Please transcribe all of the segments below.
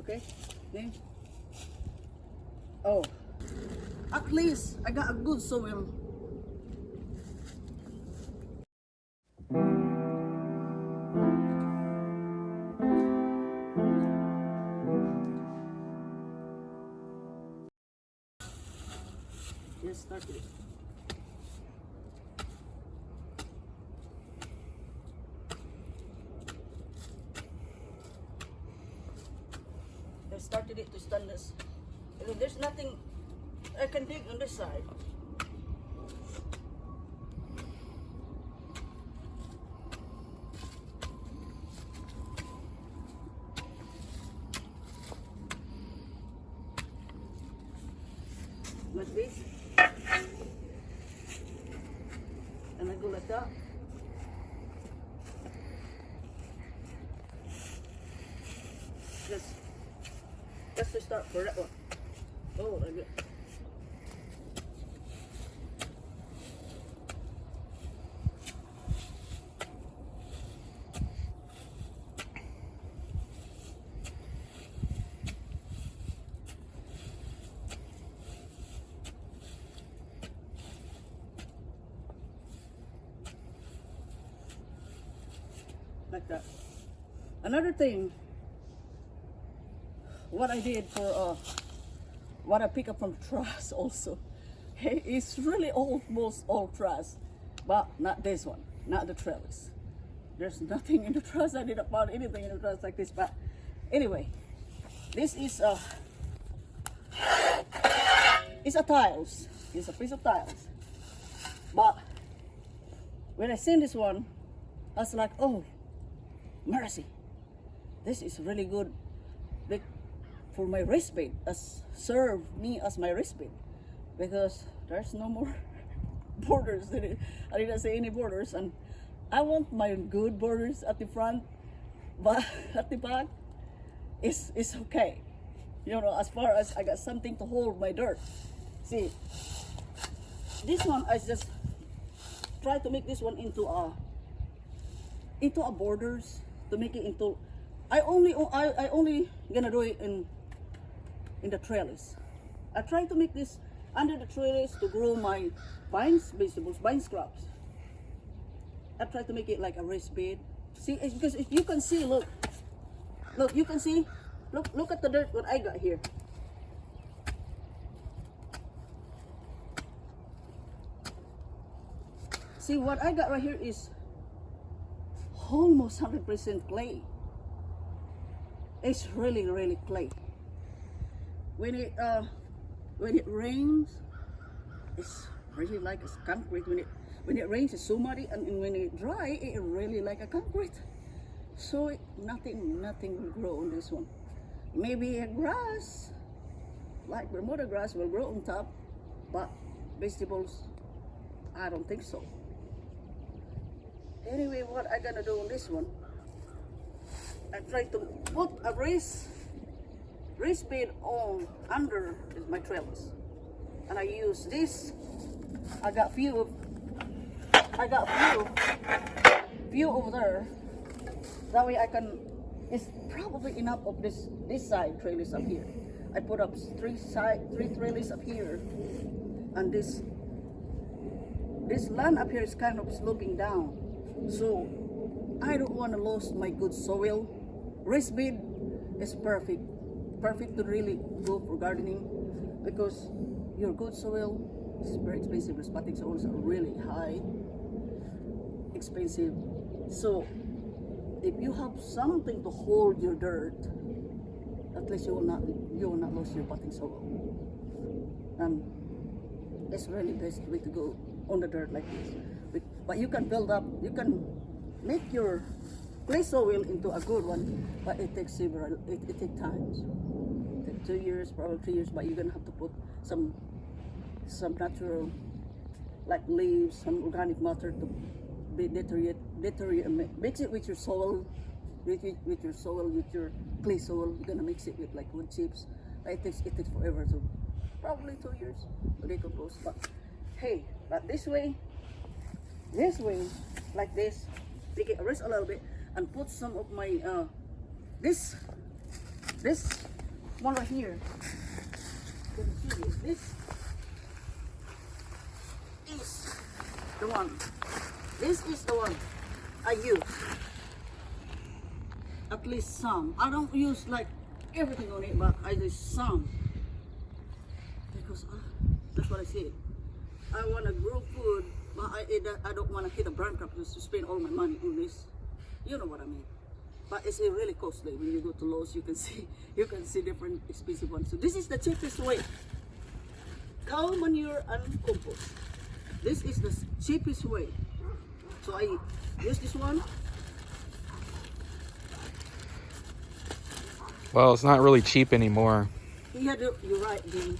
Okay? Okay? Oh, at least I got a good soil. Yes, start it. I started it to stand this. There's nothing I can dig on this side. Like this. And I go like that. Just to start for that one. Oh, like that. Like that. Another thing, what I did for what I pick up from trash also, it's really almost all trash, but not this one, not the trellis. There's nothing in the trash. I didn't find anything in the trash like this. But anyway, this is it's a tiles. It's a piece of tiles. But when I seen this one, I was like, oh, mercy, this is really good. Like, for my wrist bed, serve me as my wrist bed, because there's no more borders. I didn't say any borders, and I want my good borders at the front, but at the back, it's okay. You know, as far as I got something to hold my dirt. See, this one I just try to make this one into a borders, to make it into. I only gonna do it in the trellis. I try to make this under the trellis to grow my vines, vegetables, vine scraps. I try to make it like a raised bed. See, it's because if you can see, look, you can see, look at the dirt what I got here. See, what I got right here is almost 100% clay. It's really, really clay. When it rains, it's really like a concrete. When it rains, it's so muddy, and when it dry, it really like a concrete. So nothing will grow on this one. Maybe a grass, like Bermuda grass, will grow on top, but vegetables, I don't think so. Anyway, what I gonna do on this one? I try to put a raised bed on under my trellis, and I use this. I got few over there. That way I can. It's probably enough of this side trellis up here. I put up three trellis up here, and this land up here is kind of sloping down, so I don't want to lose my good soil. Raised bed is perfect to really go for gardening, because your good soil is very expensive. The spotting soils are really high, expensive. So if you have something to hold your dirt, at least you will not lose your potting soil. And it's really the best way to go on the dirt like this. But you can build up, you can make your clay soil into a good one, but it takes it takes times. It takes 2 years, probably 3 years, but you're gonna have to put some natural, like leaves, some organic matter to deteriorate, mix it with your soil, with your clay soil. You're gonna mix it with like wood chips. It takes forever, so probably 2 years to decompose. But hey, but this way, like this, take it, rest a little bit, and put some of my this one right here. Let me see this. This is the one. This is the one I use. At least some. I don't use like everything on it, but I use some. Because that's what I said. I want to grow food, but I don't want to hit a bankrupt just to spend all my money on this. You know what I mean. But it's really costly. When you go to Lowe's, you can see different expensive ones. So this is the cheapest way. Cow manure and compost. This is the cheapest way. So I use this one. Well, it's not really cheap anymore. Yeah, you're right, Jimmy.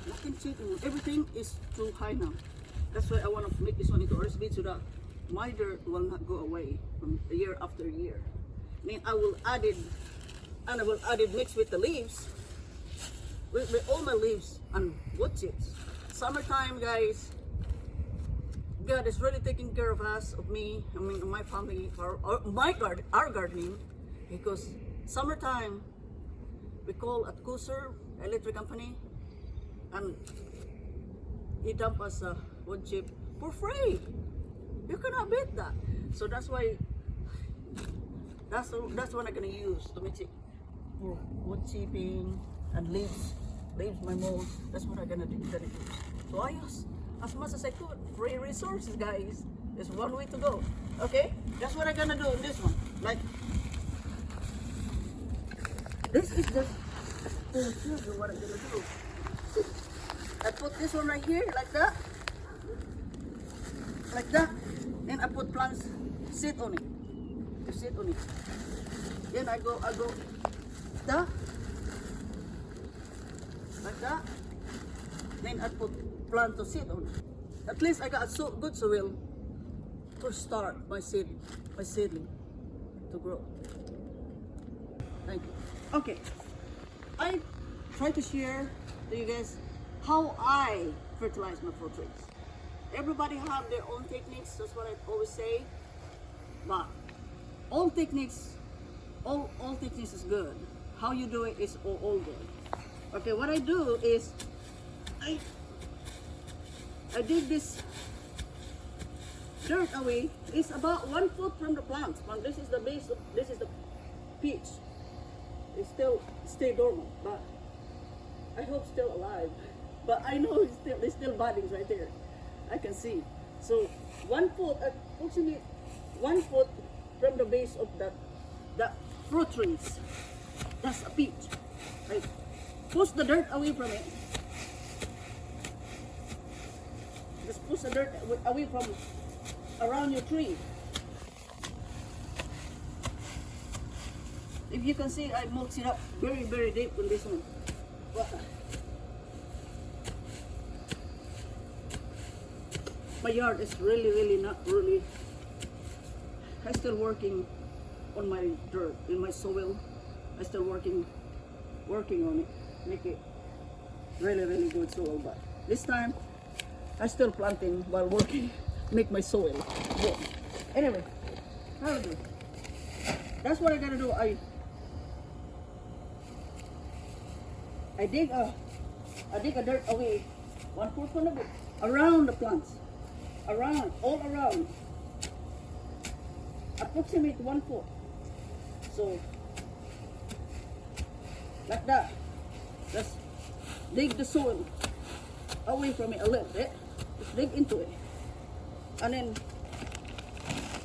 Nothing cheap anymore. Everything is too high now. That's why I want to make this one into RSB so that my dirt will not go away from year after year. I mean, I will add it mixed with the leaves, with all my leaves and wood chips. Summertime, guys. God is really taking care of us, of me, I mean, my family, our gardening, because summertime, we call at Kuser Electric Company, and he dump us a wood chip for free. You cannot beat that. So that's why, that's what I'm gonna use to make it for wood chipping and leaves my molds. That's what I'm gonna use. So I use as much as I could. Free resources, guys. There's one way to go. Okay? That's what I'm gonna do in this one. Like, this is just what I'm gonna do. So, I put this one right here, like that. Like that. Then I put plants, sit on it. To sit on it. Then I go that. Like that. Then I put plant to sit on it. At least I got a good soil to start my seedling to grow. Thank you. Okay. I try to share to you guys how I fertilize my fruit trees. Everybody have their own techniques, that's what I always say. But all techniques is good. How you do it is all good. Okay, what I do is I dig this dirt away. It's about 1 foot from the plant. This is the base of, this is the peach. It's still stay dormant, but I hope still alive. But I know there's still buddings right there. I can see. So 1 foot, approximately 1 foot from the base of that fruit trees. That's a peach. Right? Push the dirt away from it. Just push the dirt away from around your tree. If you can see, I mulched it up very, very deep on this one. But my yard is really not really. I'm still working on my dirt, in my soil. I'm still working on it, make it really good soil. But this time, I'm still planting while working, make my soil good. Anyway, how to do? That's what I gotta do. I dig a dirt away 1 foot from the book, around the plants, all around, approximate 1 foot. So like that. Just dig the soil away from it a little bit. Just dig into it, and then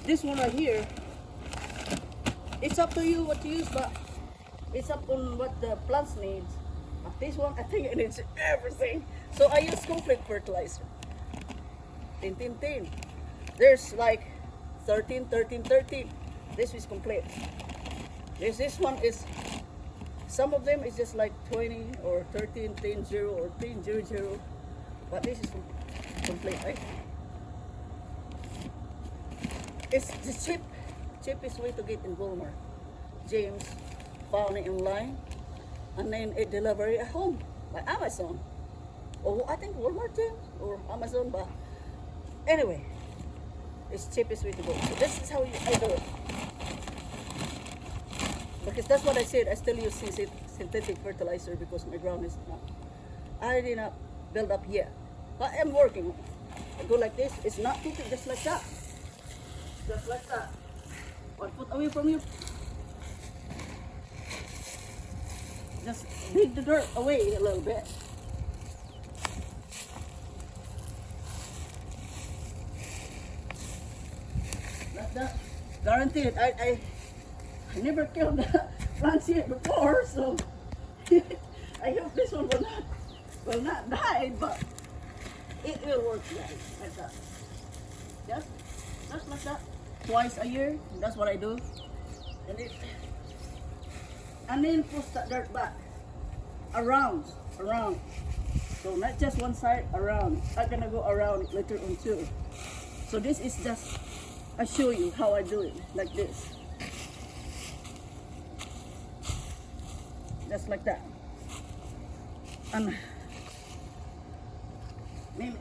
this one right here. It's up to you what to use, but it's up on what the plants needs. But this one, I think it needs everything. So I use complete fertilizer. 10. There's like 13. This is complete. This one is, some of them is just like 20 or 13, 10, 0 or 10, 0. But this is complete, right? It's the cheapest way to get in Walmart. James found it online, and then it delivered at home by Amazon. Or I think Walmart, James, or Amazon, but anyway, it's the cheapest way to go. So this is how I do it. Because that's what I said. I still use synthetic fertilizer because my ground is not. I did not build up yet. But I'm working. I go like this. It's not too thick, just like that. Just like that. 1 foot away from you. Just dig the dirt away a little bit. Like that. Guaranteed. I never killed the plants here before, so I hope this one will not die, but it will work like that. Just like that. Twice a year. That's what I do. And then push that dirt back. Around. So not just one side, around. I'm gonna go around later on too. So this is just, I show you how I do it, like this. Just like that. And then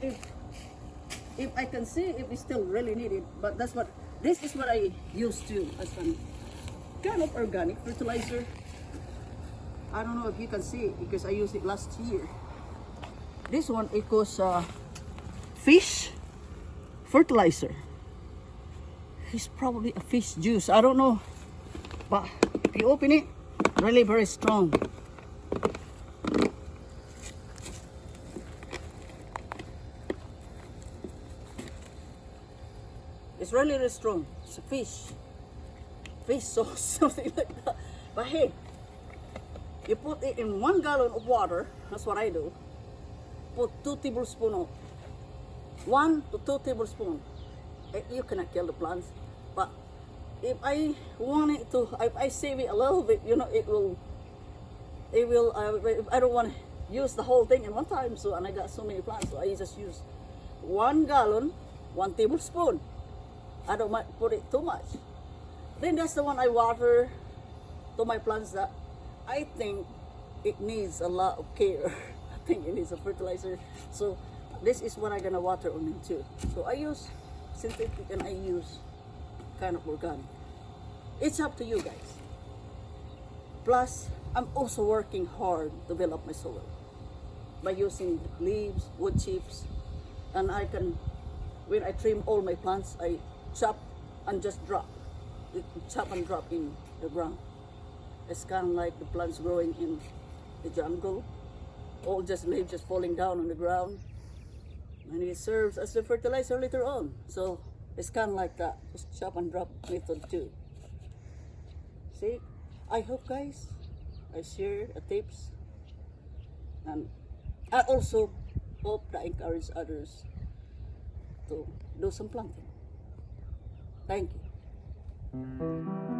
if I can see if it's still really needed, but this is what I used to as an kind of organic fertilizer. I don't know if you can see it because I used it last year. This one, it goes fish fertilizer. It's probably a fish juice. I don't know, but if you open it, really very strong. It's really strong. It's a fish sauce, something like that. But hey, you put it in 1 gallon of water. That's what I do. Put 2 tablespoons of 1 to 2 tablespoons. You cannot kill the plants, but if I want it to, if I save it a little bit, you know, it will. I don't want to use the whole thing in one time. So, and I got so many plants, so I just use 1 gallon, 1 tablespoon. I don't mind put it too much. Then that's the one I water to my plants that I think it needs a lot of care. I think it needs a fertilizer. So this is what I'm gonna water on them too. So I use synthetic and I use kind of organic. It's up to you guys. Plus, I'm also working hard to build up my soil by using leaves, wood chips, and I can, when I trim all my plants, I chop and just drop. Chop and drop in the ground. It's kind of like the plants growing in the jungle, all just leaves just falling down on the ground, and it serves as the fertilizer later on. So it's kind of like that, just chop and drop method too. See, I hope guys, I share the tips, and I also hope that I encourage others to do some planting. Thank you.